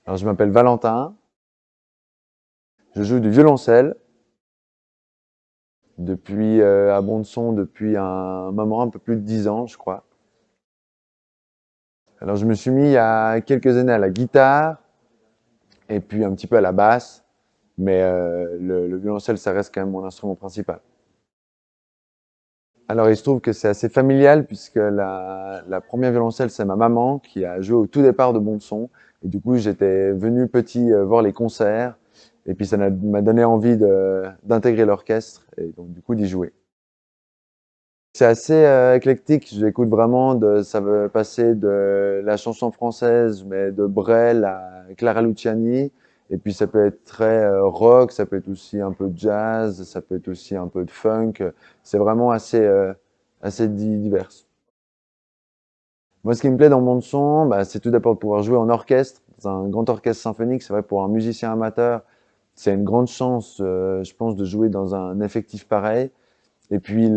Alors, je m'appelle Valentin, je joue du violoncelle depuis à Bonson depuis un moment, un peu plus de 10 ans, je crois. Alors, je me suis mis il y a quelques années à la guitare et puis un petit peu à la basse, mais le violoncelle, ça reste quand même mon instrument principal. Alors, il se trouve que c'est assez familial puisque la première violoncelle, c'est ma maman qui a joué au tout départ de Bonson. Et du coup, j'étais venu petit voir les concerts. Et puis, ça m'a donné envie d'intégrer l'orchestre et donc du coup d'y jouer. C'est assez éclectique. J'écoute vraiment ça veut passer de la chanson française, mais de Brel à Clara Luciani. Et puis ça peut être très rock, ça peut être aussi un peu de jazz, ça peut être aussi un peu de funk. C'est vraiment assez divers. Moi, ce qui me plaît dans mon son, bah, c'est tout d'abord de pouvoir jouer en orchestre, dans un grand orchestre symphonique. C'est vrai, pour un musicien amateur, c'est une grande chance, je pense, de jouer dans un effectif pareil. Et puis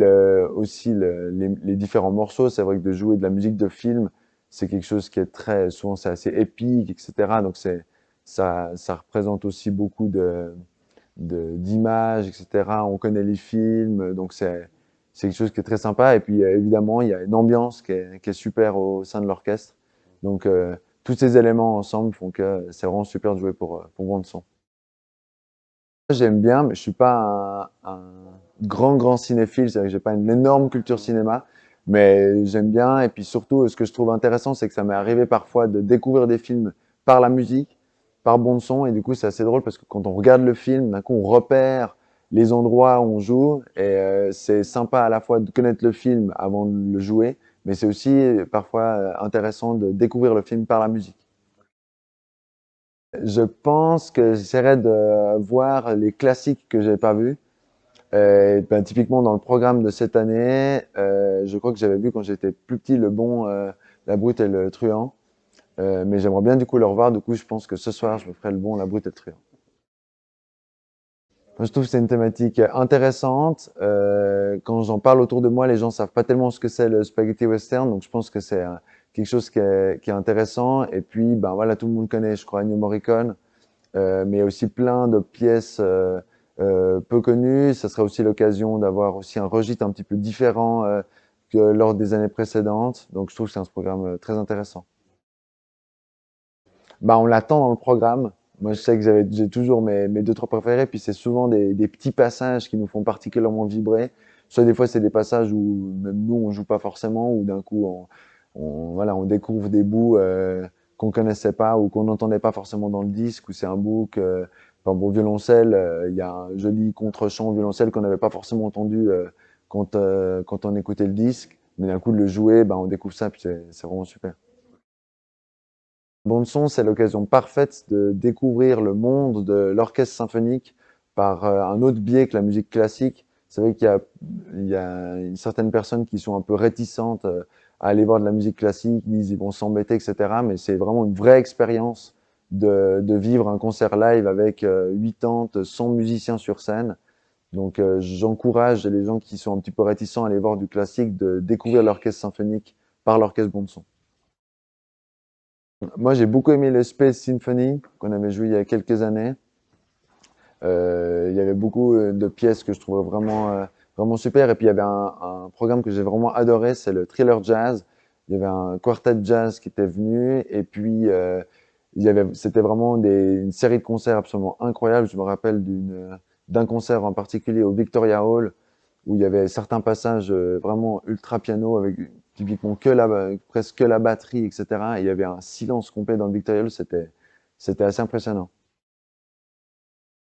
aussi les différents morceaux, c'est vrai que de jouer de la musique de film, c'est quelque chose qui est très souvent c'est assez épique, etc. Donc ça représente aussi beaucoup d'images, etc. On connaît les films, donc c'est quelque chose qui est très sympa. Et puis évidemment, il y a une ambiance qui est super au sein de l'orchestre. Donc tous ces éléments ensemble font que c'est vraiment super de jouer pour bande son. J'aime bien, mais je suis pas un grand cinéphile, c'est-à-dire que j'ai pas une énorme culture cinéma, mais j'aime bien. Et puis surtout, ce que je trouve intéressant, c'est que ça m'est arrivé parfois de découvrir des films par la musique, par bande son, et du coup, c'est assez drôle parce que quand on regarde le film, d'un coup, on repère les endroits où on joue, et c'est sympa à la fois de connaître le film avant de le jouer, mais c'est aussi parfois intéressant de découvrir le film par la musique. Je pense que j'essaierai de voir les classiques que j'ai pas vus. Ben, typiquement dans le programme de cette année, je crois que j'avais vu quand j'étais plus petit Le Bon, la Brute et le Truand. Mais j'aimerais bien du coup le revoir. Du coup, je pense que ce soir, je me ferai Le Bon, la Brute et le Truand. Moi, je trouve que c'est une thématique intéressante. Quand j'en parle autour de moi, les gens savent pas tellement ce que c'est le spaghetti western, donc je pense que c'est quelque chose qui est intéressant. Et puis, ben voilà, tout le monde connaît, je crois, Ennio Morricone. Mais il y a aussi plein de pièces peu connues. Ça serait aussi l'occasion d'avoir aussi un registre un petit peu différent que lors des années précédentes. Donc je trouve que c'est un programme très intéressant. Bah, on l'attend dans le programme. Moi, je sais que j'ai toujours mes deux, trois préférés, puis c'est souvent des petits passages qui nous font particulièrement vibrer. Soit des fois, c'est des passages où même nous, on joue pas forcément, ou d'un coup, voilà, on découvre des bouts qu'on connaissait pas ou qu'on n'entendait pas forcément dans le disque, ou c'est un bout que, enfin, bon, violoncelle, il y a un joli contre-champ au violoncelle qu'on n'avait pas forcément entendu quand on écoutait le disque. Mais d'un coup, de le jouer, ben, on découvre ça, puis c'est vraiment super. Bande son, c'est l'occasion parfaite de découvrir le monde de l'orchestre symphonique par un autre biais que la musique classique. C'est vrai qu'il y a une certaine personnes qui sont un peu réticentes à aller voir de la musique classique, ils disent ils vont s'embêter, etc. Mais c'est vraiment une vraie expérience de vivre un concert live avec 80, 100 musiciens sur scène. Donc j'encourage les gens qui sont un petit peu réticents à aller voir du classique de découvrir l'orchestre symphonique par l'orchestre bande son. Moi, j'ai beaucoup aimé le Space Symphony qu'on avait joué il y a quelques années. Il y avait beaucoup de pièces que je trouvais vraiment super. Et puis, il y avait un programme que j'ai vraiment adoré, c'est le Thriller Jazz. Il y avait un quartet jazz qui était venu. Et puis, c'était vraiment une série de concerts absolument incroyables. Je me rappelle d'un concert en particulier au Victoria Hall où il y avait certains passages vraiment ultra piano avec typiquement presque que la batterie, etc. Et il y avait un silence complet dans le Victoria Hall. C'était assez impressionnant.